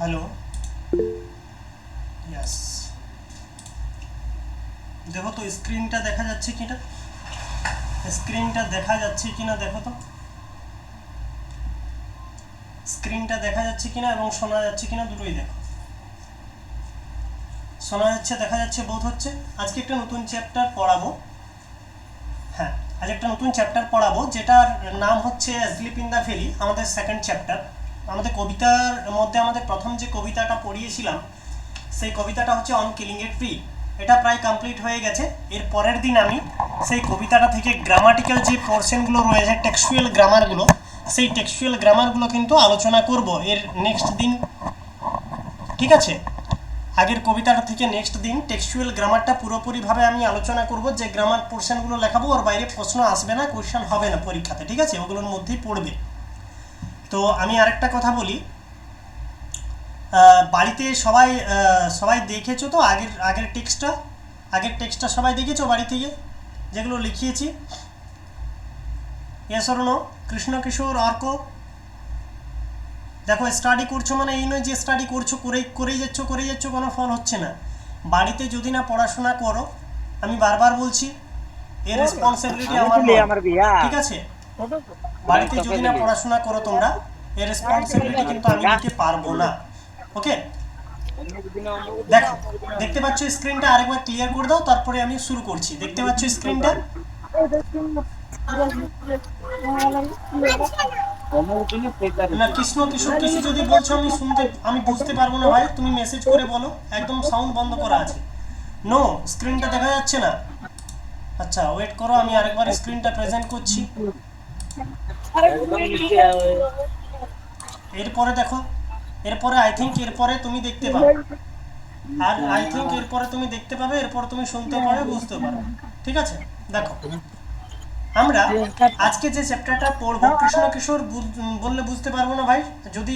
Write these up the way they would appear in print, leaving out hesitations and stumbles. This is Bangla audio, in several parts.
হ্যালো, यस দেখো তো স্ক্রিনটা দেখা যাচ্ছে কিনা, স্ক্রিনটা দেখা যাচ্ছে কিনা দেখো তো, স্ক্রিনটা দেখা যাচ্ছে কিনা এবং শোনা যাচ্ছে কিনা দুটোই দেখো। শোনা যাচ্ছে, দেখা যাচ্ছে, বোধ হচ্ছে। আজকে একটা নতুন চ্যাপ্টার পড়াবো। হ্যাঁ, আজ একটা নতুন চ্যাপ্টার পড়াবো যেটার নাম হচ্ছে স্লিপ ইন দ্য ভ্যালি, আমাদের সেকেন্ড চ্যাপ্টার। আমাদের কবিতার মধ্যে আমাদের প্রথম যে কবিতাটা পড়িয়েছিলাম সেই কবিতাটা হচ্ছে অন কিলিং এ ট্রি। এটা প্রায় কমপ্লিট হয়ে গেছে। এর পরের দিন আমি সেই কবিতাটা থেকে গ্রামাটিক্যাল যে পোর্শনগুলো রয়েছে, টেক্সচুয়াল গ্রামারগুলো, সেই টেক্সচুয়াল গ্রামারগুলো কিন্তু আলোচনা করব এর নেক্সট দিন। ঠিক আছে, আগের কবিতাটা থেকে নেক্সট দিন টেক্সচুয়াল গ্রামারটা পুরোপুরিভাবে আমি আলোচনা করব। যে গ্রামার পোর্শনগুলো লেখাবো ওর বাইরে প্রশ্ন আসবে না, কোয়েশ্চেন হবে না পরীক্ষাতে। ঠিক আছে, ওগুলোর মধ্যেই পড়বে। তো আমি আরেকটা কথা বলি, বাড়িতে সবাই সবাই দেখেছো তো আগের টেক্সটটা সবাই দেখেছো বাড়ি থেকে যেগুলো লিখিয়েছি? Yes or no? Krishna Kishore, Arka, দেখো স্টাডি করছো মানে এই নয় যে স্টাডি করছো করেই যাচ্ছ কোনো ফল হচ্ছে না। বাড়িতে যদি না পড়াশোনা করো, আমি বারবার বলছি, এর রেসপন্সিবিলিটি আমার নয়। ঠিক আছে, বাড়িতে যদি না পড়াশোনা করো তোমরা, এর রেসপন্সিবিলিটি কিন্তু আমি নিতে পারবো না। ওকে, দেখো, দেখতে পাচ্ছ স্ক্রিনটা? আরেকবার ক্লিয়ার করে দাও, তারপরে আমি শুরু করছি। দেখতে পাচ্ছ স্ক্রিনটা? না, কৃষ্ণ কিশোর কিছু যদি বলছো আমি বুঝতে পারবো না ভাই, তুমি মেসেজ করে বলো। একদম সাউন্ড বন্ধ করা আছে। নো, স্ক্রিনটা দেখা যাচ্ছে না। আচ্ছা, ওয়েট করো, আমি আরেকবার স্ক্রিনটা প্রেজেন্ট করছি। এরপরে দেখো, এরপরে আই থিঙ্ক এরপরে তুমি দেখতে পাবে, আর আই থিঙ্ক এরপরে তুমি দেখতে পাবে, এরপর তুমি শুনতে পাবে, বুঝতে পারবে। ঠিক আছে, দেখো, আমরা আজকে যে চ্যাপ্টারটা পড়বো, কৃষ্ণ কিশোর বললে বুঝতে পারবো না ভাই। যদি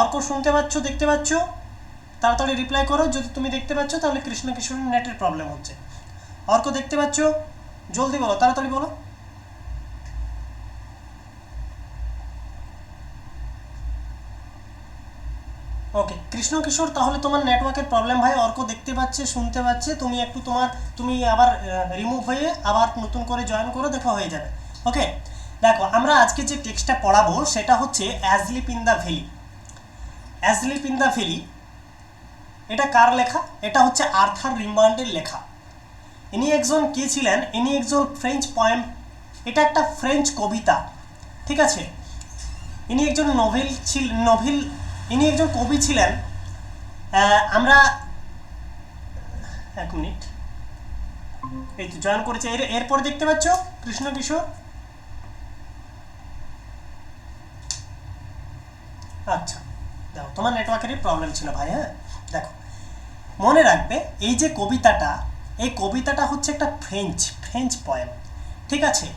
অর্ক শুনতে পাচ্ছ, দেখতে পাচ্ছ, তাড়াতাড়ি রিপ্লাই করো। যদি তুমি দেখতে পাচ্ছ তাহলে কৃষ্ণ কিশোরের নেটের প্রবলেম হচ্ছে। অর্ক দেখতে পাচ্ছ? জলদি বলো, তাড়াতাড়ি বলো। ওকে কৃষ্ণ কিশোর, তাহলে তোমার নেটওয়ার্কের প্রবলেম ভাই। অর্ক দেখতে পাচ্ছে, শুনতে পাচ্ছে, তুমি একটু তুমি আবার রিমুভ হয়ে আবার নতুন করে জয়েন করো, দেখো হয়ে যাবে। ওকে, দেখো, আমরা আজকে যে টেক্সটটা পড়াবো সেটা হচ্ছে অ্যাজলিপ in the valley. অ্যাজলিপ in the valley, এটা কার লেখা? এটা হচ্ছে আর্থার রিম্বাউন্ডের লেখা। ইনি একজন কে ছিলেন? ইনি একজন ফ্রেঞ্চ পোয়েম, এটা একটা ফ্রেঞ্চ কবিতা। ঠিক আছে, ইনি একজন ইনি একজন কবি ছিলেন। আমরা এক মিনিট, এই তো জয়েন করেছে। এরপরে দেখতে পাচ্ছ কৃষ্ণ কিশোর? আচ্ছা, দেখো, তোমার নেটওয়ার্কেরই প্রবলেম ছিল ভাই। হ্যাঁ, দেখো, মনে রাখবে এই যে কবিতাটা, এই কবিতাটা হচ্ছে একটা ফ্রেঞ্চ পোয়েম। ঠিক আছে,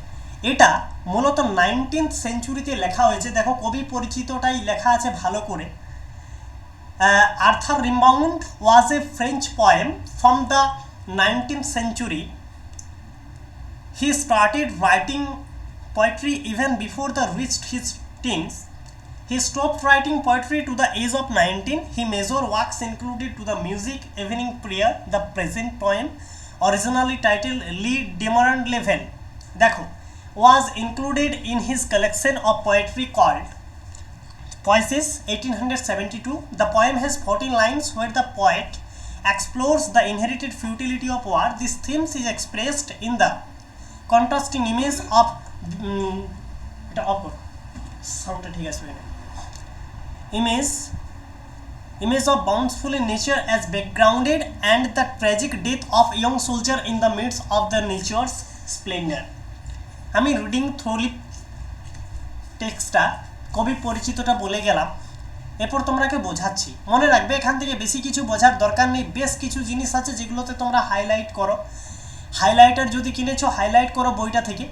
এটা মূলত 19th সেঞ্চুরিতে লেখা হয়েছে। দেখো, কবি পরিচিতটাই লেখা আছে ভালো করে। Arthur Rimbaud was a French poem from the 19th century. He started writing poetry even before the reached his teens. He stopped writing poetry to the age of 19. His major works included To the Music, Evening Prayer, the present poem, originally titled Le Demeurant Leven, দেখো, was included in his collection of poetry called Poesis, 1872. The poem has 14 lines where the poet explores the inherited futility of war. This theme is expressed in the contrasting image of এটা অফ করো, সাউন্ডটা ঠিক আছে না, image of bountiful in nature as backgrounded and the tragic death of a young soldier in the midst of the nature's splendor. আমি রিডিং থ্রোলি টেক্সটটা, কবি পরিচিতটা বলে গেলাম। এরপর তোমরাকে বোঝাচ্ছি। মনে রাখবে এখান থেকে বেশি কিছু বোঝার দরকার নেই। বেশ কিছু জিনিস আছে যেগুলোতে তোমরা হাইলাইট করো। হাইলাইটার যদি কিনেছো, হাইলাইট করো বইটা থেকে।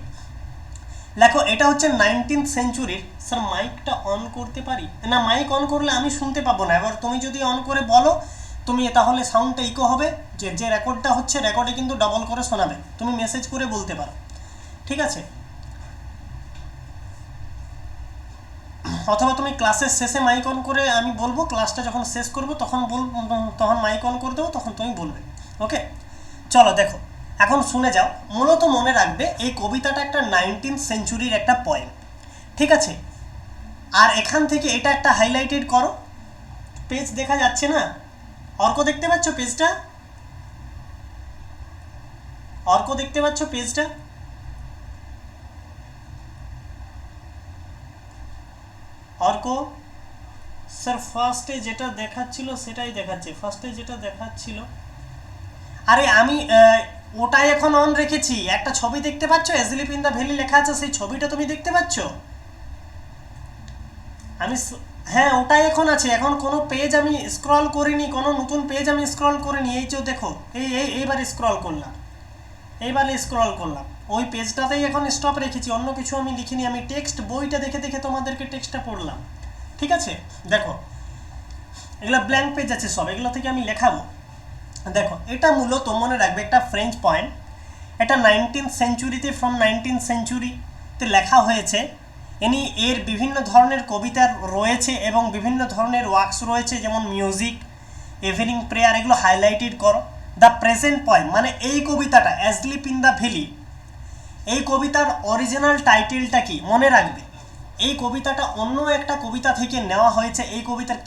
দেখো, এটা হচ্ছে 19th সেঞ্চুরির। স্যার মাইকটা অন করতে পারি না? মাইক অন করলে আমি শুনতে পাবো না। এবার তুমি যদি অন করে বলো, তুমি তাহলে সাউন্ডটা ইকো হবে। যে রেকর্ডটা হচ্ছে, রেকর্ডে কিন্তু ডবল করে শোনাবে। তুমি মেসেজ করে বলতে পারো। ঠিক আছে, অথবা তুমি ক্লাসের শেষে মাইক অন করে, আমি বলবো ক্লাসটা যখন শেষ করব তখন মাইক অন করে দেবো, তখন তুমি বলবে। ওকে, চলো দেখো এখন শুনে যাও। মূলত মনে রাখবে এই কবিতাটা একটা 19th সেঞ্চুরির একটা পয়েম, ঠিক আছে। আর এখান থেকে এটা একটা হাইলাইটেড করো, পেজ দেখা যাচ্ছে না? অর্ক দেখতে পাচ্ছ পেজটা? অর্ক দেখতে পাচ্ছ পেজটা? অর্ক স্যার ফার্স্টে যেটা দেখাচ্ছিল সেটাই দেখাচ্ছে, ফার্স্টে যেটা দেখাচ্ছিল। আরে আমি ওটাই এখন অন রেখেছি। একটা ছবি দেখতে পাচ্ছ, এজলিপ ইন দ্য ভ্যালি লেখা আছে, সেই ছবিটা তুমি দেখতে পাচ্ছ? আমি হ্যাঁ ওটাই এখন আছে। এখন কোনো পেজ আমি স্ক্রল করিনি, কোনো নতুন পেজ আমি স্ক্রল করিনি। এই যে দেখো, এইবার স্ক্রল করলাম, এইবারে স্ক্রল করলাম, ওই পেজটাতেই এখন স্টপ রেখেছি, অন্য কিছু আমি লিখিনি। আমি টেক্সট বইটা দেখে দেখে তোমাদেরকে টেক্সটটা পড়লাম, ঠিক আছে। দেখো এগুলো ব্ল্যাঙ্ক পেজ আছে সব, এগুলো থেকে আমি লেখাবো। দেখো এটা মূলত মনে রাখবে একটা ফ্রেঞ্চ পয়েম, এটা 19th সেঞ্চুরিতে, ফ্রম 19th সেঞ্চুরিতে লেখা হয়েছে। এর বিভিন্ন ধরনের কবিতা রয়েছে এবং বিভিন্ন ধরনের ওয়ার্কস রয়েছে, যেমন মিউজিক, ইভিনিং প্রেয়ার, এগুলো হাইলাইটেড করো। দ্য প্রেজেন্ট পয়েম মানে এই কবিতাটা অ্যাজলিপ ইন দ্য ভ্যালি, এই কবিতার অরিজিনাল টাইটেলটা কি মনে রাখবে। এই কবিতাটা অন্য একটা কবিতা থেকে নেওয়া হয়েছে, এই কবিতার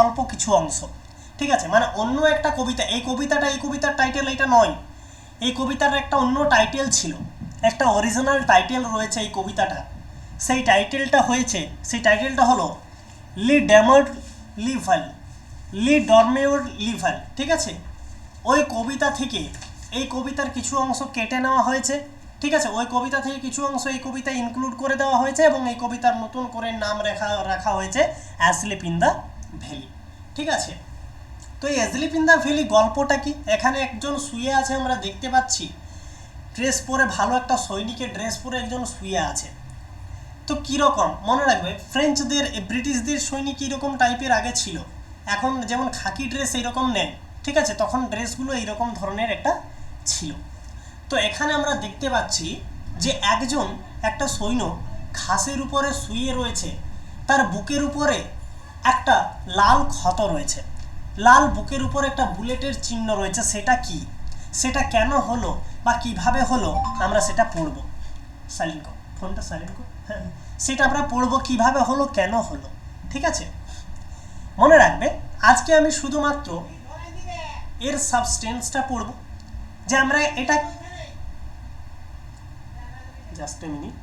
অল্প কিছু অংশ, ঠিক আছে। মানে অন্য একটা কবিতা, এই কবিতার টাইটেল এটা নয়, এই কবিতার একটা অন্য টাইটেল ছিল, একটা অরিজিনাল টাইটেল রয়েছে এই কবিতাটা। সেই টাইটেলটা হলো লি ডেমোর লিভাল, ঠিক আছে। ওই কবিতা থেকে এই কবিতার কিছু অংশ কেটে নেওয়া হয়েছে, ঠিক আছে। ওই কবিতা থেকে কিছু অংশ এই কবিতায় ইনক্লুড করে দেওয়া হয়েছে এবং এই কবিতার নতুন করে নাম রাখা হয়েছে অ্যাজলিপ ইন দ্য ভ্যালি, ঠিক আছে। তো এই অ্যাজলিপ ইন দ্য ভ্যালি গল্পটা কি? এখানে একজন শুয়ে আছে, আমরা দেখতে পাচ্ছি ড্রেস পরে, ভালো একটা সৈনিকের ড্রেস পরে একজন শুয়ে আছে। তো কীরকম মনে রাখবে, ফ্রেঞ্চদের, ব্রিটিশদের সৈনিক এইরকম টাইপের আগে ছিল, এখন যেমন খাকি ড্রেস এইরকম নেন, ঠিক আছে, তখন ড্রেসগুলো এইরকম ধরনের একটা ছিল। তো এখানে আমরা দেখতে পাচ্ছি যে একটা সৈন্য ঘাসের উপরে শুয়ে রয়েছে, তার বুকের উপরে একটা লাল ক্ষত রয়েছে, লাল বুকের উপর একটা বুলেটের চিহ্ন রয়েছে। সেটা কি, সেটা কেন হলো বা কিভাবে হলো, আমরা সেটা পড়ব। সাইলেন্ট কর ফোনটা, সাইলেন্ট কর। হ্যাঁ, সেটা আমরা পড়বো কিভাবে হলো, কেন হলো, ঠিক আছে। মনে রাখবে আজকে আমি শুধুমাত্র এর সাবস্টেন্সটা পড়ব, যে আমরা এটা, জাস্ট এ মিনিট,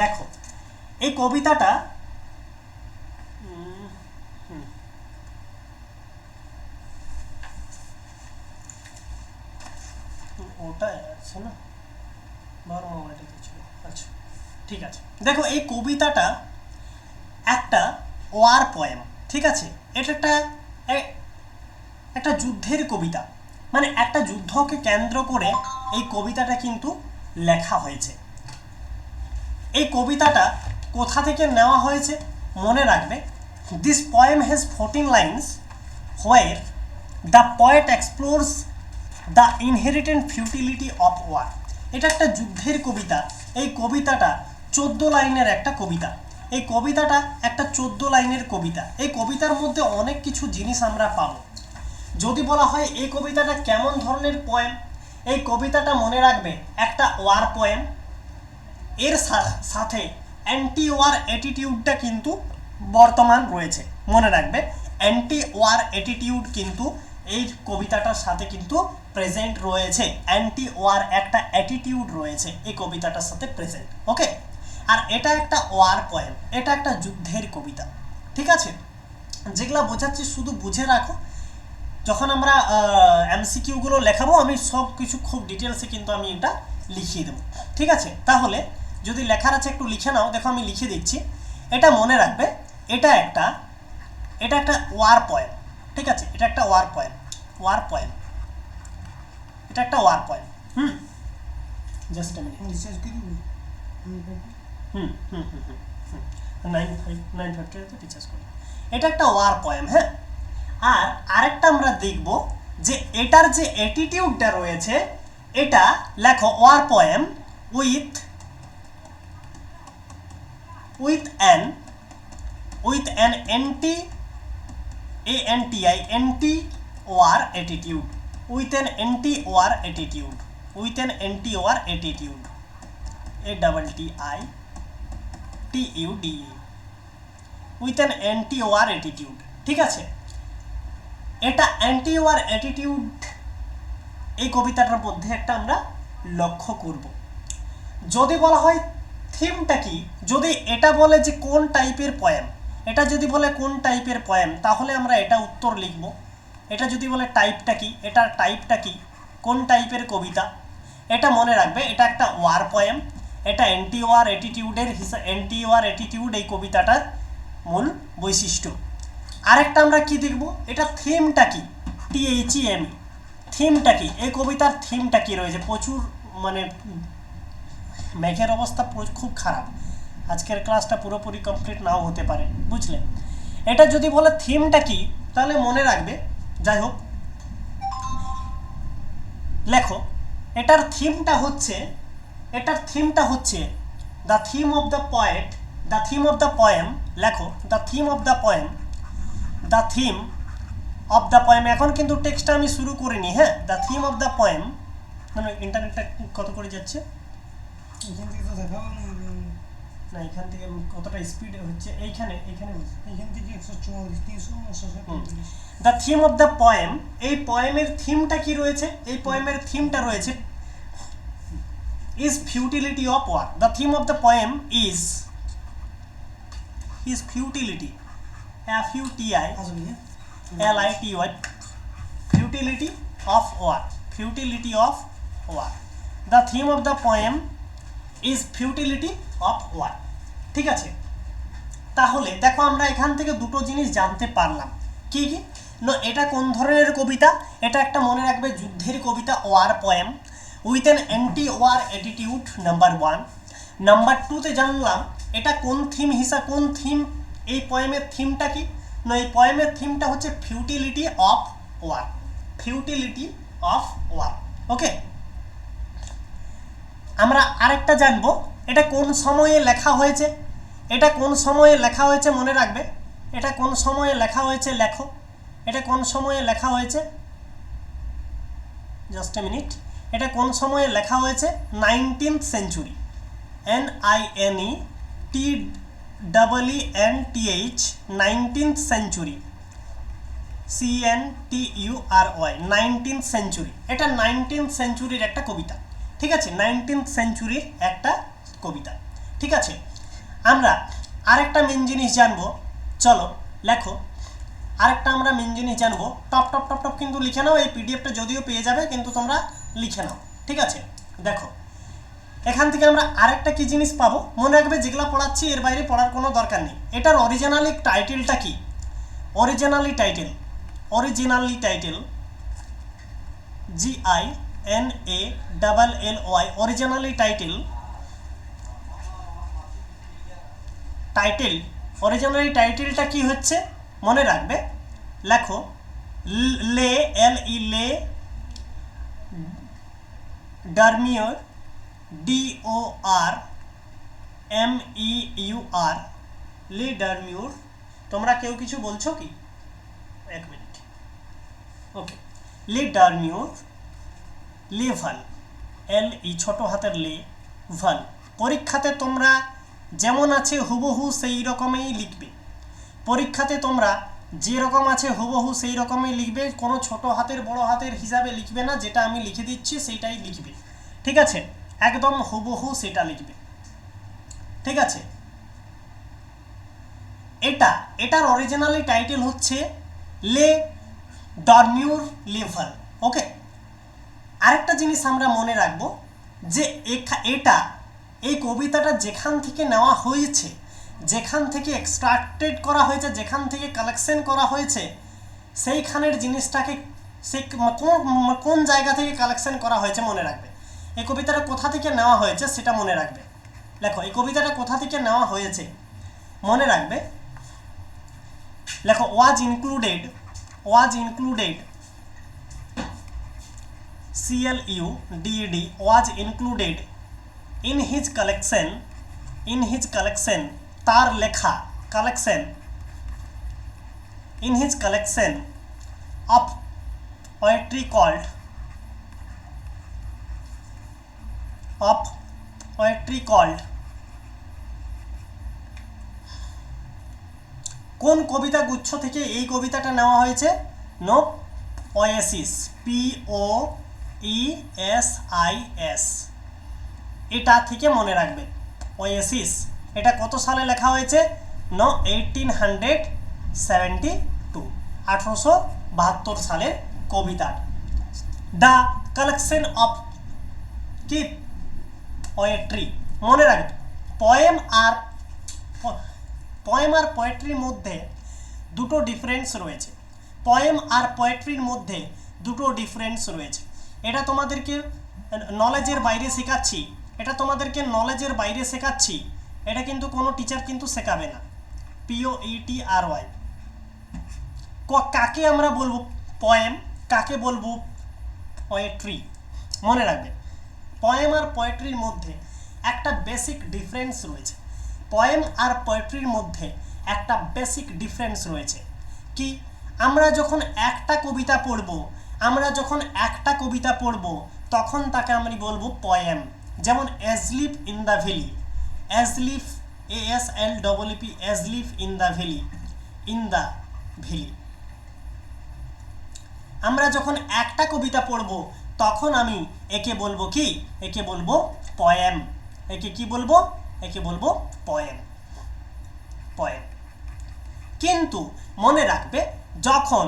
দেখো এই কবিতাটা ওটা আছে না, বারো মোবাইলটা ছিল, আচ্ছা ঠিক আছে। দেখো এই কবিতাটা একটা ওয়ার পয়েম, ঠিক আছে। এটা একটা যুদ্ধের কবিতা, মানে একটা যুদ্ধকে কেন্দ্র করে এই কবিতাটা কিন্তু লেখা হয়েছে। এই কবিতাটা কোথা থেকে নেওয়া হয়েছে মনে রাখবে, this poem has 14 lines where the poet explores the inherent futility of war. এটা একটা যুদ্ধের কবিতা। এই কবিতাটা 14 লাইনের একটা কবিতা। এই কবিতাটা একটা 14 লাইনের কবিতা। এই কবিতার মধ্যে অনেক কিছু জিনিস আমরা পাবো। যদি বলা হয় এই কবিতাটা কেমন ধরনের পোয়েম, এই কবিতাটা মনে রাখবে একটা ওয়ার পোয়েম, এর সাথে অ্যান্টি ওয়ার অ্যাটিটিউডটা কিন্তু বর্তমান রয়েছে। মনে রাখবে অ্যান্টি ওয়ার অ্যাটিটিউড কিন্তু এই কবিতাটার সাথে কিন্তু প্রেজেন্ট রয়েছে, অ্যান্টি ওয়ার একটা অ্যাটিটিউড রয়েছে এই কবিতাটার সাথে প্রেজেন্ট, ওকে। আর এটা একটা ওয়ার পোয়েম, এটা একটা যুদ্ধের কবিতা, ঠিক আছে। যেগুলো বোঝাচ্ছি শুধু বুঝে রাখো, যখন আমরা এমসিকিউগুলো লেখাবো আমি সব কিছু খুব ডিটেলসে কিন্তু আমি এটা লিখিয়ে দেবো, ঠিক আছে। তাহলে যদি লেখার আছে একটু লিখে নাও, দেখো আমি লিখে দিচ্ছি। এটা মনে রাখবে এটা একটা ওয়ার পয়েম, ঠিক আছে। এটা একটা ওয়ার পয়েম, এটা একটা ওয়ার পয়েম। জাস্ট আমি রিসার্চ করি। 950 রিচার্জ করি। এটা একটা ওয়ার পয়েম। হ্যাঁ, আর আরেকটা আমরা দেখব যে এটার যে অ্যাটিটিউডটা রয়েছে, এটা লেখো war poem with an anti anti war attitude, with an anti-war attitude, with an anti-war attitude, ATTITUDE, with an anti-war attitude। ঠিক আছে, এটা অ্যান্টি-ওয়ার অ্যাটিটিউড এই কবিতাটার মধ্যে একটা আমরা লক্ষ্য করব। যদি বলা হয় থিমটা কি, যদি এটা বলে যে কোন টাইপের পয়েম, এটা যদি বলে কোন টাইপের পয়েম, তাহলে আমরা এটা উত্তর লিখব। এটা যদি বলে টাইপটা কি, এটার টাইপটা কি, কোন টাইপের কবিতা, এটা মনে রাখবে এটা একটা ওয়ার পয়েম, এটা অ্যান্টি ওয়ার অ্যাটিটিউড এই কবিতাটার মূল বৈশিষ্ট্য। আরেকটা আমরা কি দেখব, এটা থিমটা কি, THEME, থিমটা কি, এই কবিতার থিমটা কি রয়েছে। প্রচুর মানে মেঘের অবস্থা খুব খারাপ, আজকের ক্লাসটা পুরোপুরি কমপ্লিট নাও হতে পারে, বুঝলে। এটা যদি বলে থিমটা কি, তাহলে মনে রাখবে, যাই হোক লেখো, এটার থিমটা হচ্ছে the theme of the poem, লেখো the theme of the poem. এখন কিন্তু টেক্সটটা আমি শুরু করিনি। হ্যাঁ, the theme of the poem, ইন্টারনেটটা কত করে যাচ্ছে এখান থেকে তো দেখাবো না, এখান থেকে কতটা স্পিড হচ্ছে, এইখানে এখান থেকে 144 339। The theme of the poem, এই পয়েমের থিমটা কি রয়েছে, এই পয়েমের থিমটা রয়েছে is futility of war. The theme of the poem is futility, FUTILITY, futility of war, the theme of the poem is futility of war। ঠিক আছে, তাহলে দেখো আমরা এখান থেকে দুটো জিনিস জানতে পারলাম। কি কি না, এটা কোন ধরনের কবিতা, এটা একটা মনে রাখবে যুদ্ধের কবিতা, war poem with an anti war attitude, number 1। Number 2তে জানলাম এটা কোন থিম, এই পয়েমের থিমটা কি না, এই পয়েমের থিমটা হচ্ছে ফিউটিলিটি অফ ওয়ার। ওকে, আমরা আরেকটা জানবো, এটা কোন সময়ে লেখা হয়েছে, মনে রাখবে, এটা কোন সময়ে লেখা হয়েছে, লেখো এটা কোন সময়ে লেখা হয়েছে, জাস্ট এ মিনিট, এটা কোন সময়ে লেখা হয়েছে, 19th century, NINETEENTH, 19th century, CENTURY, 19th century. এটা 19th সেঞ্চুরির একটা কবিতা। ঠিক আছে, 19th সেঞ্চুরির একটা কবিতা। ঠিক আছে, আমরা আরেকটা মেন জিনিস জানবো, চলো লেখো, আরেকটা আমরা মেন জিনিস জানবো, টপ কিন্তু লিখে নাও, এই পিডিএফটা যদিও পেয়ে যাবে কিন্তু তোমরা লিখে নাও। ঠিক আছে, দেখো এখান থেকে আমরা আরেকটা কি জিনিস পাবো, মনে রাখবে যেগুলো পড়াচ্ছি এর বাইরে পড়ার কোনো দরকার নেই। এটার অরিজিনালি টাইটেলটা কি, অরিজিনালি টাইটেল GINALLY, অরিজিনালি টাইটেলটা কি হচ্ছে মনে রাখবে, লেখো লে ডারমিউর DORMEUR, লে ডারমিউর। তোমরা কেউ কিছু বলছো কি, এক মিনিট। ওকে, লে ডারমিউর লেভাল, LE ছোট হাতের লে ভাল। পরীক্ষাতে তোমরা যেমন আছে হুবহু সেই রকমই লিখবে, পরীক্ষাতে তোমরা যেরকম আছে হুবহু সেই রকমই লিখবে, কোনো ছোট হাতের বড় হাতের হিসাবে লিখবে না, যেটা আমি লিখে দিচ্ছি সেইটাই লিখবে। ঠিক আছে, একদম হুবহু সেটা লিখবে। ঠিক আছে, এটার অরিজিনালি টাইটেল হচ্ছে লে ডরমিউর লেভাল। ওকে, আরেকটা জিনিস আমরা মনে রাখবো যে এই কবিতাটা যেখান থেকে নেওয়া হয়েছে, যেখান থেকে এক্সট্রাক্টেড করা হয়েছে, যেখান থেকে কালেকশন করা হয়েছে, সেইখানের জিনিসটাকে কোন জায়গা থেকে কালেকশন করা হয়েছে মনে রাখবে। এই কবিতাটা কোথা থেকে নেওয়া হয়েছে সেটা মনে রাখবে। দেখো এই কবিতাটা কোথা থেকে নেওয়া হয়েছে মনে রাখবে, লেখো was included CLUDED was included in his collection তার লেখা collection in his collection of poetry called কোন কবিতা গুচ্ছ থেকে এই কবিতাটা নেওয়া হয়েছে? নো, পোয়েসিস, POESIS, এটা থেকে মনে রাখবে পোয়েসিস। এটা কত সালে লেখা হয়েছে? নো, 1872, 1872 সালের কবিতা। দ্য কালেকশন অফ কি পোয়েট্রি, মনে রাখবে পোয়েম আর পোয়েট্রির মধ্যে দুটো ডিফারেন্স রয়েছে। পোয়েম আর পোয়েট্রির মধ্যে দুটো ডিফারেন্স রয়েছে। এটা তোমাদেরকে নলেজের বাইরে শেখাচ্ছি, এটা কিন্তু কোনো টিচার কিন্তু শেখাবে না। POETRY, কাকে আমরা বলবো পোয়েম, কাকে বলবো পোয়েট্রি, মনে রাখবে পোয়েম আর পোয়েট্রির মধ্যে একটা বেসিক ডিফারেন্স রয়েছে। পোয়েম আর পোয়েট্রির মধ্যে একটা বেসিক ডিফারেন্স রয়েছে কি? আমরা যখন একটা কবিতা পড়ব তখন তাকে আমরা বলবো পোয়েম। যেমন asleep in the valley, asleep, ASLEEP, asleep in the valley. আমরা যখন একটা কবিতা পড়ব তখন আমি একে বলবো কি? একে বলবো পোয়েম। একে বলবো পোয়েম। কিন্তু মনে রাখবে যখন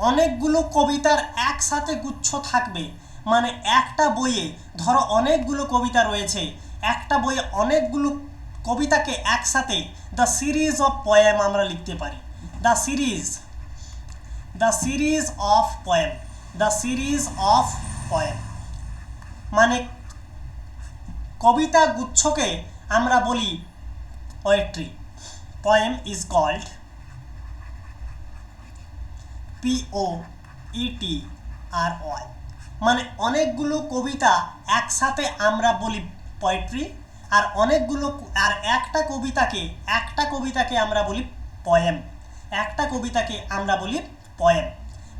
অনেকগুলো কবিতার একসাথে গুচ্ছ থাকবে, মানে একটা বইয়ে ধরো অনেকগুলো কবিতা রয়েছে, একটা বইয়ে অনেকগুলো কবিতাকে একসাথে দ্য সিরিজ অফ পোয়েম আমরা লিখতে পারি। দ্য সিরিজ অফ পোয়েম মানে কবিতা গুচ্ছকে আমরা বলি poetry. Poem is called POETRY, মানে অনেকগুলো কবিতা একসাথে আমরা বলি পোয়েট্রি, আর একটা কবিতাকে আমরা বলি পোয়েম।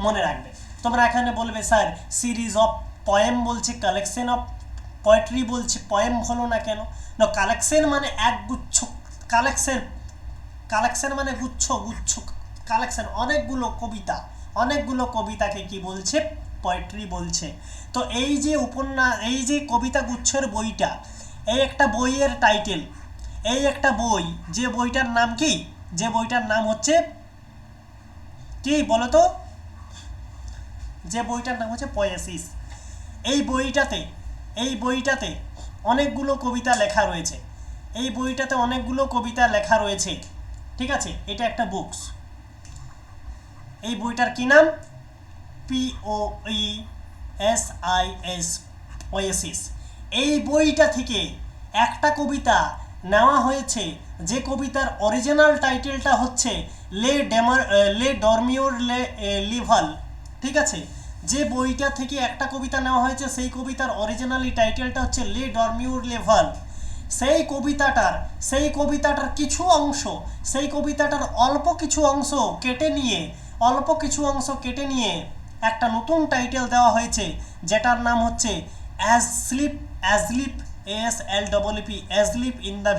মনে রাখবে। তোমরা এখানে বলবে স্যার সিরিজ অফ পোয়েম বলছে, কালেকশন অফ পোয়েট্রি বলছে, পোয়েম হলো না কেন? না, কালেকশন মানে এক গুচ্ছ, কালেকশন মানে গুচ্ছ, কালেকশন অনেকগুলো কবিতাকে কি বলছে? পোয়েট্রি বলছে। তো এই যে কবিতা গুচ্ছের বইটা, এই একটা বইয়ের টাইটেল, এই একটা বই, যে বইটার নাম কি? যে বইটার নাম হচ্ছে কি বলো তো? যে বইটার নাম হচ্ছে পোয়েসিস। এই বইটাতে অনেকগুলো কবিতা লেখা রয়েছে, ঠিক আছে? এটা একটা বুকস। এই বইটার কি নাম? POESIS, পোয়েসিস। এই বইটা থেকে একটা কবিতা নেওয়া হয়েছে, যে কবিতার অরিজিনাল টাইটেলটা হচ্ছে লে ডরমিওর লিভাল, ঠিক আছে? যে বইটা থেকে একটা কবিতা নেওয়া হয়েছে সেই কবিতার অরিজিনালি টাইটেলটা হচ্ছে লে ডরমিওর লেভাল। সেই কবিতাটার কিছু অংশ, সেই কবিতাটার অল্প কিছু অংশ কেটে নিয়ে একটা নতুন টাইটেল দেওয়া হয়েছে, যেটার নাম হচ্ছে অ্যাজলিফ, ASLEEP, asleep in the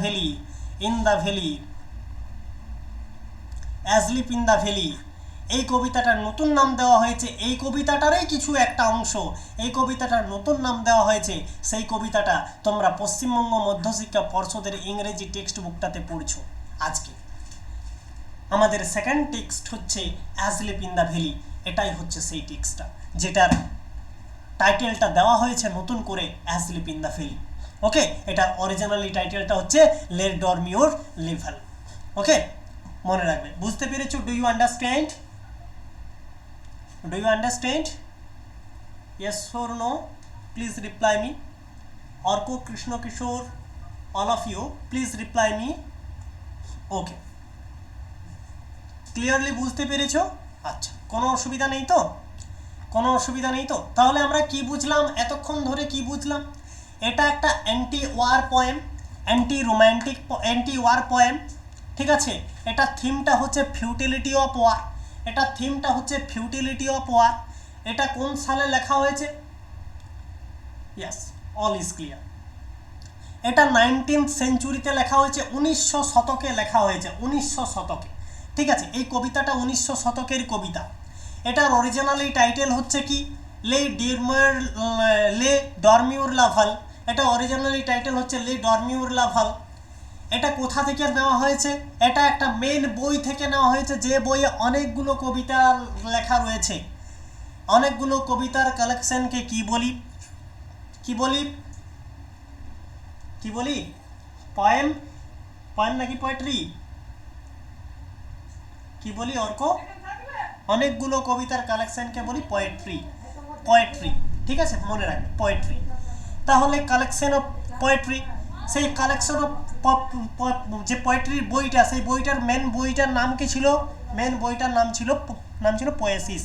valley. এই কবিতাটার নতুন নাম দেওয়া হয়েছে, এই কবিতাটারই কিছু একটা অংশ, এই কবিতাটার নতুন নাম দেওয়া হয়েছে। সেই কবিতাটা তোমরা পশ্চিমবঙ্গ মধ্যশিক্ষা পর্ষদের ইংরেজি টেক্সট বুকটাতে পড়ছো। আজকে আমাদের সেকেন্ড টেক্সট হচ্ছে অ্যাজলিফ ইন দ্য ভ্যালি। এটাই হচ্ছে সেই টেক্সটটা যেটার টাইটেলটা দেওয়া হয়েছে নতুন করে অ্যাজলিফ ইন দ্য ভ্যালি। ওকে, এটা অরিজিনালি টাইটেলটা হচ্ছে লে ডরমিওর লিভাল। ওকে, মনে রাখবে। বুঝতে পেরেছো? Do you understand? Yes or no? Please reply me. Orko, Krishna Kishore, all of you, please reply me. Okay. Clearly বুঝতে পেরেছো? আচ্ছা, কোনো অসুবিধা নেই তো? কোনো অসুবিধা নেই তো? তাহলে আমরা কি বুঝলাম এতক্ষণ ধরে, কি বুঝলাম? এটা একটা anti war poem, anti romantic, anti war poem, ঠিক আছে? এটা থিমটা হচ্ছে ফিউটিলিটি অফ ওয়ার, এটা থিমটা হচ্ছে ফিউটিলিটি অফ ওয়ার। এটা কোন সালে লেখা হয়েছে? Yes, all is clear. এটা 19th সেঞ্চুরিতে লেখা হয়েছে, 1900 শতকে লেখা হয়েছে, 1900 শতকে, ঠিক আছে? এই কবিতাটা 1900 শতকের কবিতা। এটার অরিজিনালি টাইটেল হচ্ছে কি? লে ডরমিউর লাভাল। এটা অরিজিনালি টাইটেল হচ্ছে লে ডরমিউর লাভাল। এটা কোথা থেকে নেওয়া হয়েছে? এটা একটা মেন বই থেকে নেওয়া হয়েছে, যে বইয়ে অনেকগুলো কবিতা লেখা রয়েছে। অনেকগুলো কবিতার কালেকশনকে কি বলি? কি বলি? কি বলি? পয়েম? পয়েম নাকি পোয়েট্রি? কি বলি অর্ক? অনেকগুলো কবিতার কালেকশনকে বলি পোয়েট্রি। পোয়েট্রি, ঠিক আছে, মনে রাখবে, পোয়েট্রি। তাহলে কালেকশন অফ পোয়েট্রি, সেই কালেকশন অফ যে পোয়েট্রির বইটা, সেই বইটার মেন বইটার নাম কি ছিল? মেন বইটার নাম ছিল পোয়েসিস।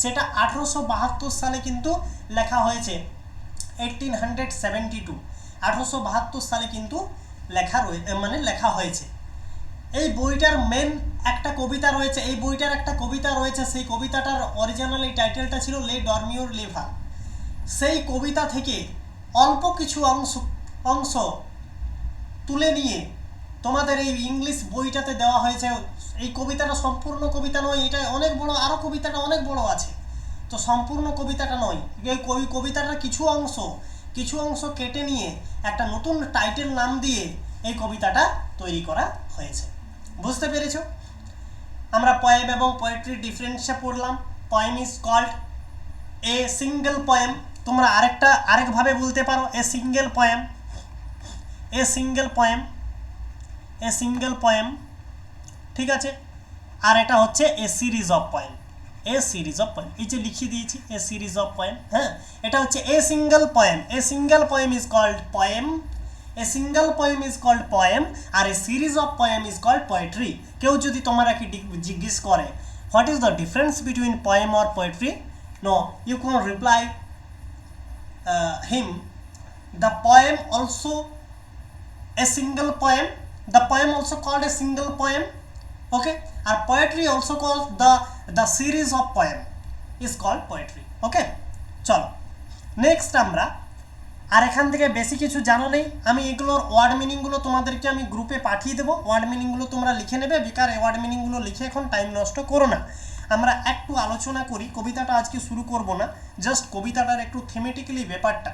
সেটা 1872 সালে কিন্তু লেখা হয়েছে, 1872, 1872 সালে কিন্তু লেখা হয়েছে। এই বইটার মেন একটা কবিতা রয়েছে, এই বইটার একটা কবিতা রয়েছে, সেই কবিতাটার অরিজিনাল এই টাইটেলটা ছিল লে ডরমিউর লেভাল। সেই কবিতা থেকে অল্প কিছু অংশ তুলে নিয়ে তোমাদের এই ইংলিশ বইটাতে দেওয়া হয়েছে। এই কবিতাটা সম্পূর্ণ কবিতা নয়, এটা অনেক বড়, আরও কবিতাটা অনেক বড় আছে, তো সম্পূর্ণ কবিতাটা নয়। এই কবিতাটার কিছু অংশ কেটে নিয়ে একটা নতুন টাইটেল নাম দিয়ে এই কবিতাটা তৈরি করা হয়েছে। বুঝতে পেরেছ? আমরা পয়েম এবং পোয়েট্রির ডিফারেন্সটা পড়লাম। Poem is called a single poem. তোমরা আরেকভাবে বলতে পারো a single poem, a single poem, a single poem, ঠিক আছে? আর এটা হচ্ছে a series of poem, a series of poem, এই যে লিখিয়ে দিয়েছি এ সিরিজ অফ পয়েম। হ্যাঁ, এটা হচ্ছে a single poem. A single poem is called poem, a single poem is called poem, আর a series of poem is called poetry. কেউ যদি তোমরা কি জিজ্ঞেস করে what is the difference between poem or poetry, no, you can reply him, the poem also a single poem, the poem also called a single poem, okay, or poetry also called the series of poem is called poetry, okay? চলো নেক্সট আমরা, আর এখান থেকে বেশি কিছু জানা নেই, আমি এগুলোর ওয়ার্ড মিনিংগুলো তোমাদেরকে আমি গ্রুপে পাঠিয়ে দেবো, ওয়ার্ড মিনিংগুলো তোমরা লিখে নেবে। বেকার ওয়ার্ড মিনিংগুলো লিখে এখন টাইম নষ্ট করো না। আমরা একটু আলোচনা করি, কবিতাটা আজকে শুরু করব না, জাস্ট কবিতাটার একটু থিমেটিক্যালি ব্যাপারটা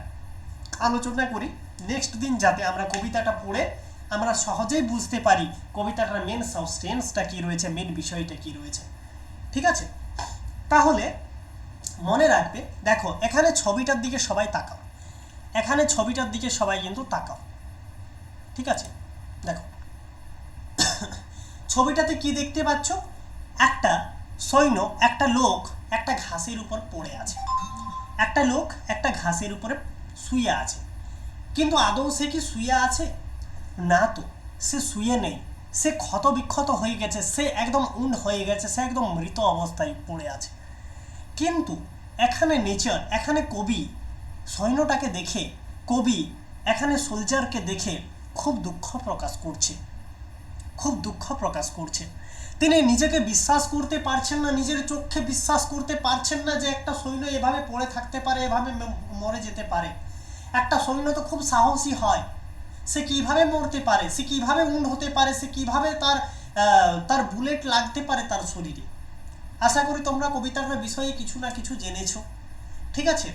আলোচনা করি, নেক্সট দিন যাতে আমরা কবিতাটা পড়ে আমরা সহজেই বুঝতে পারি কবিতাটার মেন সাবস্টেন্সটা কী রয়েছে, মেন বিষয়টা কী রয়েছে, ঠিক আছে? তাহলে মনে রাখবে, দেখো এখানে ছবিটার দিকে সবাই তাকাও, এখানে ছবিটার দিকে সবাই কিন্তু তাকাও, ঠিক আছে? দেখো ছবিটাতে কি দেখতে পাচ্ছ? একটা সৈন্য, একটা লোক একটা ঘাসের উপর পড়ে আছে, একটা লোক একটা ঘাসের উপরে শুয়ে আছে, কিন্তু আদৌ সে কি শুয়ে আছে? না তো, সে শুয়ে নেই, সে ক্ষতবিক্ষত হয়ে গেছে, সে একদম উন্ড হয়ে গেছে, সে একদম মৃত অবস্থায় পড়ে আছে। কিন্তু এখানে নেচার, এখানে কবি সৈন্যটাকে দেখে, কবি এখানে সোলজারকে দেখে খুব দুঃখ প্রকাশ করছে, খুব দুঃখ প্রকাশ করছে। তিনি নিজেকে বিশ্বাস করতে পারছেন না, নিজের চোখে বিশ্বাস করতে পারছেন না যে একটা সৈন্য এভাবে পড়ে থাকতে পারে, এভাবে মরে যেতে পারে। একটা সৈন্য তো খুব সাহসী হয়, সে কিভাবে মরতে পারে, সে কিভাবে উন্ড হতে পারে, সে কিভাবে তার বুলেট লাগতে পারে তার শরীরে। আশা করি তোমরা কবিতার বিষয়ে কিছু না কিছু জেনেছো, ঠিক আছে?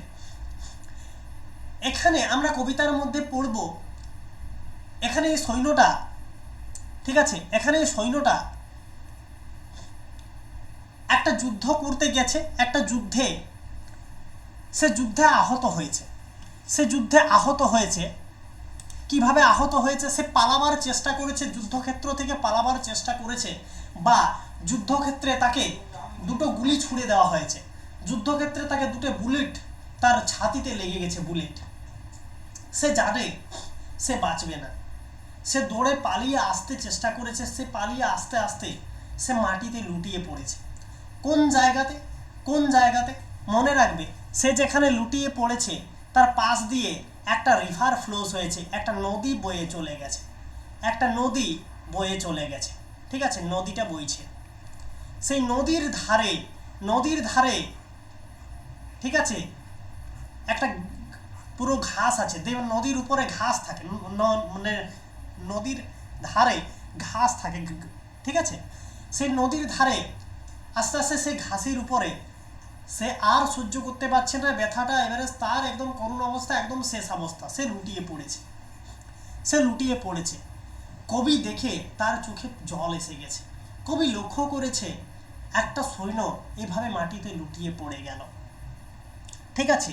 এখানে আমরা কবিতার মধ্যে পড়ব, এখানে এই সৈন্যটা, ঠিক আছে, এখানে এই সৈন্যটা একটা যুদ্ধ করতে গেছে, একটা যুদ্ধে সে যুদ্ধে আহত হয়েছে, সে যুদ্ধে আহত হয়েছে। কিভাবে আহত হয়েছে? সে পালাবার চেষ্টা করেছে, যুদ্ধক্ষেত্র থেকে পালাবার চেষ্টা করেছে, বা যুদ্ধক্ষেত্রে তাকে দুটো গুলি ছুড়ে দেওয়া হয়েছে, যুদ্ধক্ষেত্রে তাকে দুটো বুলেট তার ছাতিতে লেগে গেছে, বুলেট। সে জানে সে বাঁচবে না, সে দৌড়ে পালিয়ে আসতে চেষ্টা করেছে, সে পালিয়ে আসতে আসতে সে মাটিতে লুটিয়ে পড়েছে। কোন জায়গাতে? কোন জায়গাতে? মনে রাখবে, সে যেখানে লুটিয়ে পড়েছে তার পাশ দিয়ে একটা রিভার ফ্লোস হয়েছে, একটা নদী বয়ে চলে গেছে, একটা নদী বয়ে চলে গেছে। ঠিক আছে, নদীটা বইছে। সেই নদীর ধারে, নদীর ধারে, ঠিক আছে, একটা পুরো ঘাস আছে। দেখবেন নদীর উপরে ঘাস থাকে, মানে নদীর ধারে ঘাস থাকে, ঠিক আছে। সেই নদীর ধারে আস্তে আস্তে সেই ঘাসের উপরে সে আর সহ্য করতে পারছে না ব্যথাটা, এবারে তার একদম করুণ অবস্থা, একদম শেষ অবস্থা, সে লুটিয়ে পড়েছে, সে লুটিয়ে পড়েছে। কবি দেখে তার চোখে জল এসে গেছে। কবি লক্ষ্য করেছে একটা সৈন্য এভাবে মাটিতে লুটিয়ে পড়ে গেল, ঠিক আছে।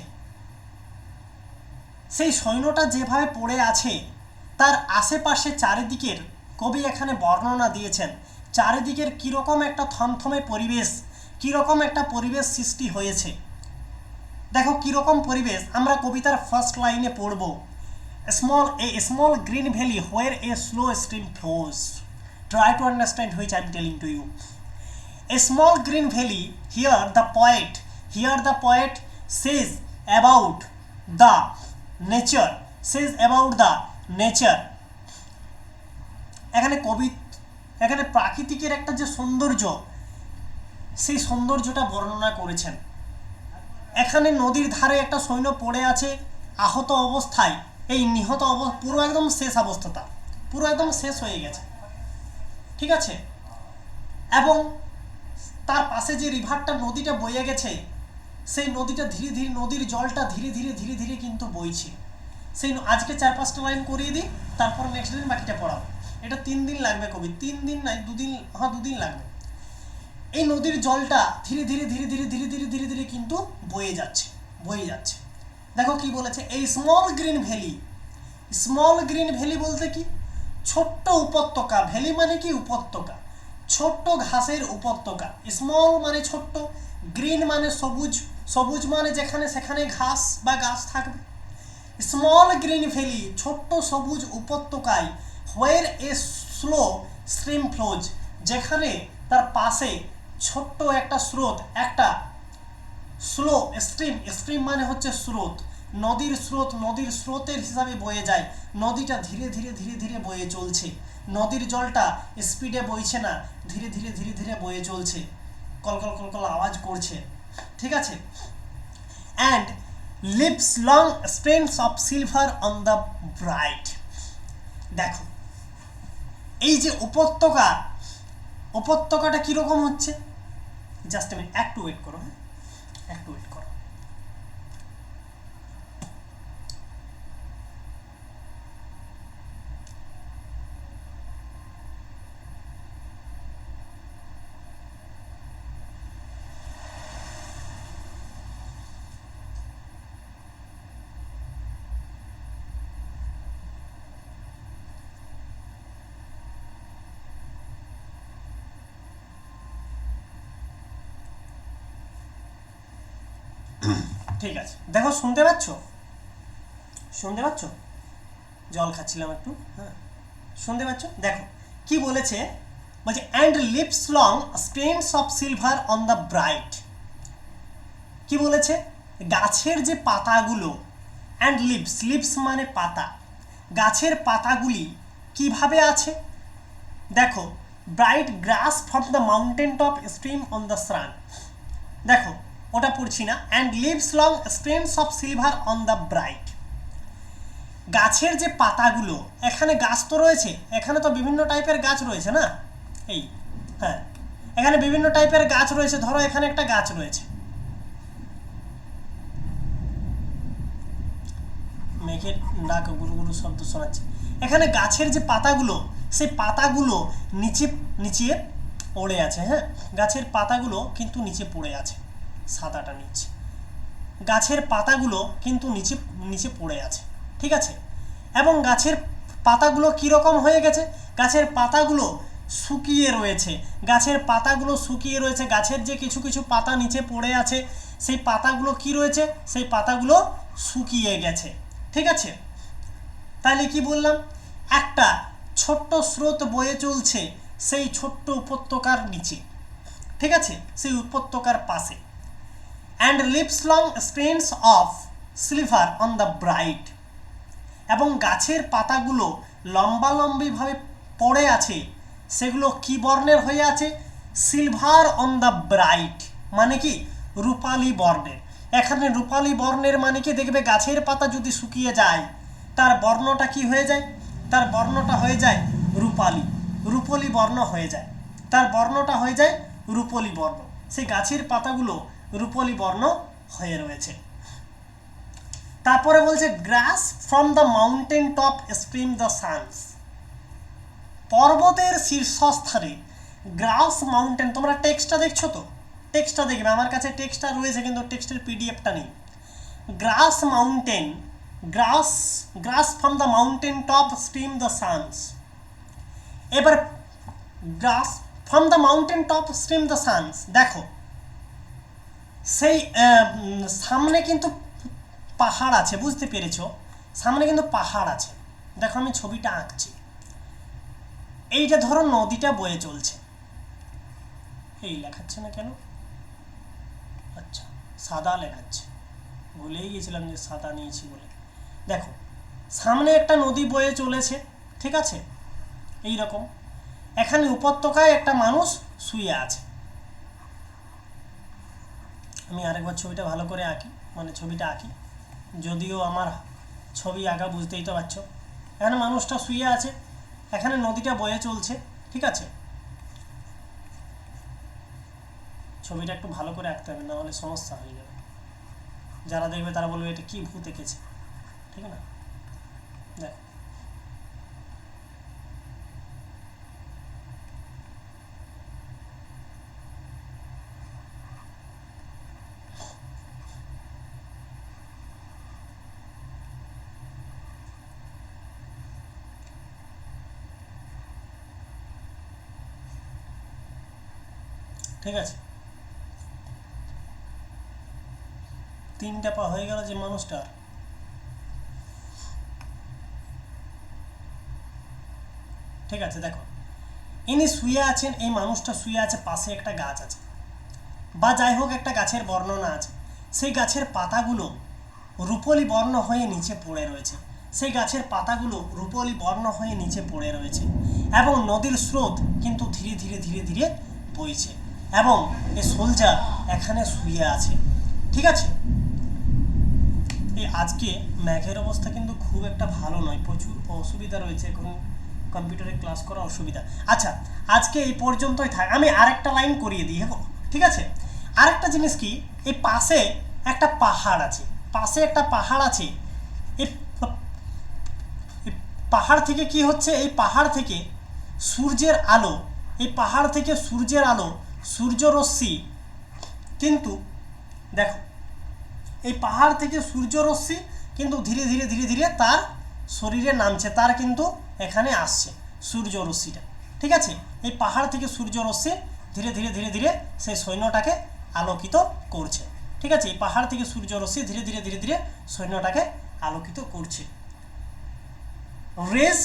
সেই সৈন্যটা যেভাবে পড়ে আছে তার আশেপাশে চারিদিকের, কবি এখানে বর্ণনা দিয়েছেন চারিদিকের কীরকম একটা থমথমে পরিবেশ, কীরকম একটা পরিবেশ সৃষ্টি হয়েছে। দেখো কীরকম পরিবেশ, আমরা কবিতার ফার্স্ট লাইনে পড়ব, a small green valley where a slow stream flows. Try to understand which I am telling to you. A small green valley, here the poet says about the nature, এখানে প্রাকৃতিকের একটা যে সৌন্দর্য, সেই সৌন্দর্যটা বর্ণনা করেছেন। এখানে নদীর ধারে একটা সৈন্য পড়ে আছে আহত অবস্থায়, এই নিহত পুরো একদম শেষ অবস্থাটা, পুরো একদম শেষ হয়ে গেছে, ঠিক আছে। এবং তার পাশে যে রিভারটা, নদীটা বয়ে গেছে, সেই নদীটা ধীরে ধীরে, নদীর জলটা ধীরে ধীরে কিন্তু বইছে। সেই আজকে 4-5টা লাইন করিয়ে দিই, তারপর নেক্সট দিন বাকিটা পড়াবো। এটা 3 দিন লাগবে কবি, 3 দিন নাই 2 দিন, হ্যাঁ 2 দিন লাগবে। এই নদীর জলটা ধীরে ধীরে কিন্তু বয়ে যাচ্ছে। দেখো কি বলেছে, এই স্মল গ্রিন ভ্যালি বলতে কি, ছোট্ট উপত্যকা, ভ্যালি মানে কি উপত্যকা, ছোট্ট ঘাসের উপত্যকা। স্মল মানে ছোট্ট, গ্রিন মানে সবুজ, সবুজ মানে যেখানে সেখানে ঘাস বা গাছ থাকবে। স্মল গ্রিন ভ্যালি, ছোট্ট সবুজ উপত্যকায়, হোয়ার এ স্লো স্ট্রিম ফ্লোজ, যেখানে তার পাশে ছোট্ট একটা স্রোত, একটা স্লো স্ট্রিম মানে হচ্ছে স্রোত, নদীর স্রোতের হিসাবে বয়ে যায়। নদীটা ধীরে ধীরে বয়ে চলছে, নদীর জলটা স্পিডে বইছে না, ধীরে ধীরে বয়ে চলছে, কলকল আওয়াজ করছে, ঠিক আছে। And leaves long strands of silver on the bright. দেখো এই যে উপত্যকাটা কিরকম হচ্ছে, জাস্ট আমি একটু ওয়েট করো, হ্যাঁ একটু ওয়েট করো। ঠিক আছে, দেখো শুনতে পাচ্ছ, জল খাচ্ছিলাম একটু, হ্যাঁ শুনতে পাচ্ছ। দেখো কি বলেছে, বলছে and leaves long strands of silver on the bright. কি বলেছে, গাছের যে পাতাগুলো, অ্যান্ড লিভস মানে পাতা, গাছের পাতাগুলি কিভাবে আছে, দেখো bright grass from the mountain top stream on the sun. দেখো ওটা পড়ছি না, and leaves long strands of silver on the bright. গাছের যে পাতাগুলো, এখানে গাছ তো রয়েছে, এখানে তো বিভিন্ন টাইপের গাছ রয়েছে না, এই হ্যাঁ এখানে বিভিন্ন টাইপের গাছ রয়েছে। ধরো এখানে একটা গাছ রয়েছে, মেঘের ডাক গুরু শব্দ শোনাচ্ছে। এখানে গাছের যে পাতাগুলো, সেই পাতাগুলো নিচে পড়ে আছে, হ্যাঁ গাছের পাতাগুলো কিন্তু নিচে পড়ে আছে, সাদাটা নিচে, গাছের পাতাগুলো কিন্তু নিচে পড়ে আছে, ঠিক আছে। এবং গাছের পাতাগুলো কীরকম হয়ে গেছে, গাছের পাতাগুলো শুকিয়ে রয়েছে, গাছের যে কিছু পাতা নিচে পড়ে আছে, সেই পাতাগুলো কি রয়েছে, সেই পাতাগুলো শুকিয়ে গেছে, ঠিক আছে। তাহলে কি বললাম, একটা ছোট্ট স্রোত বয়ে চলছে, সেই ছোট্ট উপত্যকার নিচে, ঠিক আছে, সেই উপত্যকার পাশে। And leaves long strands of silver on the bright, এবং গাছের পাতাগুলো লম্বালম্বিভাবে পড়ে আছে, সেগুলো কি বর্ণের হয়ে আছে? সিলভার অন দ্য ব্রাইট, মানে কি রূপালী বর্ণের। এখানে রূপালী বর্ণের মানে কি, দেখবে গাছের পাতা যদি শুকিয়ে যায় তার বর্ণটা কি হয়ে যায়? তার বর্ণটা হয়ে যায় রূপালী, রূপলি বর্ণ হয়ে যায়, তার বর্ণটা হয়ে যায় রূপলি বর্ণ। সেই গাছের পাতাগুলো রূপলি বর্ণ হয়ে রয়েছে। তারপরে বলছে grass from the mountain top stream the suns, পর্বতের শীর্ষস্থানে গ্রাস মাউন্টেন, তোমরা টেক্সটটা দেখছো তো? টেক্সটটা দেখবে, আমার কাছে টেক্সটটা রয়েছে কিন্তু টেক্সটের পিডিএফটা নেই। Grass mountain, grass from the mountain top stream the suns. এবার grass from the mountain top stream the suns, দেখো সেই সামনে কিন্তু পাহাড় আছে, বুঝতে পেরেছো? সামনে কিন্তু পাহাড় আছে। দেখো আমি ছবিটা আঁকছি, এইটা ধরো নদীটা বয়ে চলছে, এই লেখাচ্ছে না কেন? আচ্ছা সাদা লেখাচ্ছে, ভুলেই গেছিলাম যে সাদা নিয়েছি বলে। দেখো সামনে একটা নদী বয়ে চলেছে, ঠিক আছে, এই রকম। এখানে উপত্যকায় একটা মানুষ শুয়ে আছে। আমি আরেকবার ছবিটা ভালো করে আঁকি, মানে ছবিটা আঁকি, যদিও আমার ছবি আঁকা বুঝতেই তো পারছো। এখানে মানুষটা শুয়ে আছে, এখানে নদীটা বয়ে চলছে, ঠিক আছে। ছবিটা একটু ভালো করে আঁকতে হবে, না হলে সমস্যা হয়ে যাবে। যারা দেখবে তারা বলবে এটা কি ভূত এঁকেছে, ঠিক না? দেখো ঠিক আছে, তিনটা পা হয়ে গেল যে মানুষটার। ঠিক আছে, দেখো ইনি শুয়ে আছেন, এই মানুষটা শুয়ে আছে, পাশে একটা গাছ আছে, বা যাই হোক একটা গাছের বর্ণনা আছে। সেই গাছের পাতাগুলো রূপলি বর্ণ হয়ে নিচে পড়ে রয়েছে, সেই গাছের পাতাগুলো রূপলি বর্ণ হয়ে নিচে পড়ে রয়েছে, এবং নদীর স্রোত কিন্তু ধীরে ধীরে ধীরে ধীরে বইছে, এবং এই সোলজার এখানে শুয়ে আছে, ঠিক আছে। এই আজকে ম্যাথের অবস্থা কিন্তু খুব একটা ভালো নয়, প্রচুর অসুবিধা রয়েছে, এখন কম্পিউটারে ক্লাস করা অসুবিধা। আচ্ছা আজকে এই পর্যন্তই থাক, আমি আরেকটা লাইন করিয়ে দিই, হ্যাঁ ঠিক আছে। আরেকটা জিনিস কি, এই পাশে একটা পাহাড় আছে, পাশে একটা পাহাড় আছে, এই পাহাড় থেকে কি হচ্ছে, এই পাহাড় থেকে সূর্যের আলো, এই পাহাড় থেকে সূর্যের আলো, সূর্যরশ্মি কিন্তু দেখো এই পাহাড় থেকে সূর্যরশ্মি কিন্তু ধীরে ধীরে ধীরে ধীরে তার শরীরে নামছে, তার কিন্তু এখানে আসছে সূর্যরশ্মিটা, ঠিক আছে। এই পাহাড় থেকে সূর্যরশ্মি ধীরে ধীরে ধীরে ধীরে সেই সৈন্যটাকে আলোকিত করছে, ঠিক আছে। এই পাহাড় থেকে সূর্যরশ্মি ধীরে ধীরে ধীরে ধীরে সৈন্যটাকে আলোকিত করছে। Rays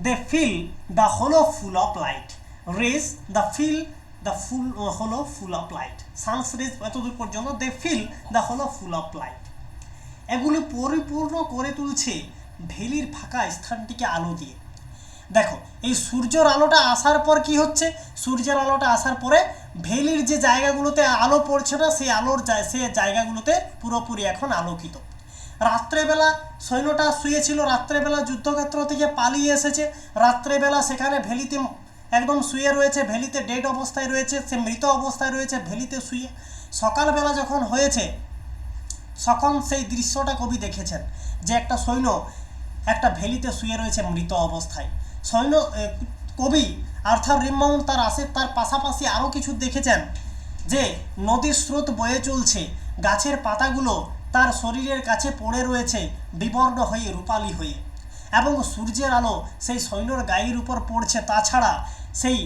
they fill the hollow full of light, rays the fill the full hollow full of light, sun's rays এতদূর পর্যন্ত, they fill the hollow full of light, এগুলি পরিপূর্ণ করে তুলছে ভ্যালির ফাঁকা স্থানটিকে আলো দিয়ে। দেখো এই সূর্যের আলোটা আসার পর কি হচ্ছে, সূর্যের আলোটা আসার পরে ভ্যালির যে জায়গাগুলোতে আলো পড়ছে না, সেই আলোর সেই জায়গাগুলোতে পুরোপুরি এখন আলোকিত। রাত্রেবেলা সৈন্যটা শুয়েছিল, রাত্রেবেলা যুদ্ধক্ষেত্র থেকে পালিয়ে এসেছে, রাত্রেবেলা সেখানে ভ্যালিতে একদম শুয়ে রয়েছে, ভ্যালিতে ডেড অবস্থায় রয়েছে, সে মৃত অবস্থায় রয়েছে ভ্যালিতে শুয়ে। সকালবেলা যখন হয়েছে তখন সেই দৃশ্যটা কবি দেখেছেন, যে একটা সৈন্য একটা ভ্যালিতে শুয়ে রয়েছে মৃত অবস্থায়। সৈন্য কবি আর্থার রিমমাউন্ট তার পাশাপাশি আরও কিছু দেখেছেন, যে নদীর স্রোত বয়ে চলছে, গাছের পাতাগুলো তার শরীরের কাছে পড়ে রয়েছে বিবর্ণ হয়ে, রূপালী হয়ে, এবং সূর্যের আলো সেই সৈন্যর গায়ের উপর পড়ছে। তাছাড়া সেই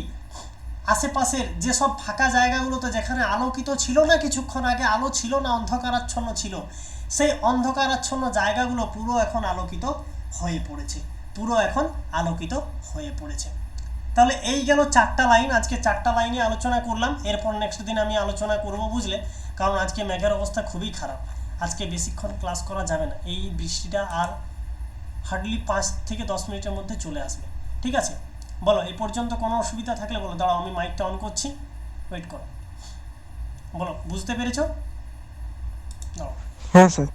আশেপাশের যেসব ফাঁকা জায়গাগুলোতে যেখানে আলোকিত ছিল না, কিছুক্ষণ আগে আলো ছিল না, অন্ধকারাচ্ছন্ন ছিল, সেই অন্ধকারাচ্ছন্ন জায়গাগুলো পুরো এখন আলোকিত হয়ে পড়েছে, পুরো এখন আলোকিত হয়ে পড়েছে। তাহলে এই গেল 4টা লাইন, আজকে 4টা লাইনে আলোচনা করলাম। এরপর নেক্সট দিন আমি আলোচনা করব, বুঝলে, কারণ আজকে মেঘের অবস্থা খুবই খারাপ, আজকে বেশিক্ষণ ক্লাস করা যাবে না, এই বৃষ্টিটা আর হার্ডলি 5 থেকে 10 মিনিটের মধ্যে চলে আসবে। ঠিক আছে, বলো এই পর্যন্ত কোনো অসুবিধা থাকলে বলো। দাঁড়াও আমি মাইকটা অন করছি, ওয়েট করো। বলো বুঝতে পেরেছো? দাঁড়াও। হ্যাঁ স্যার।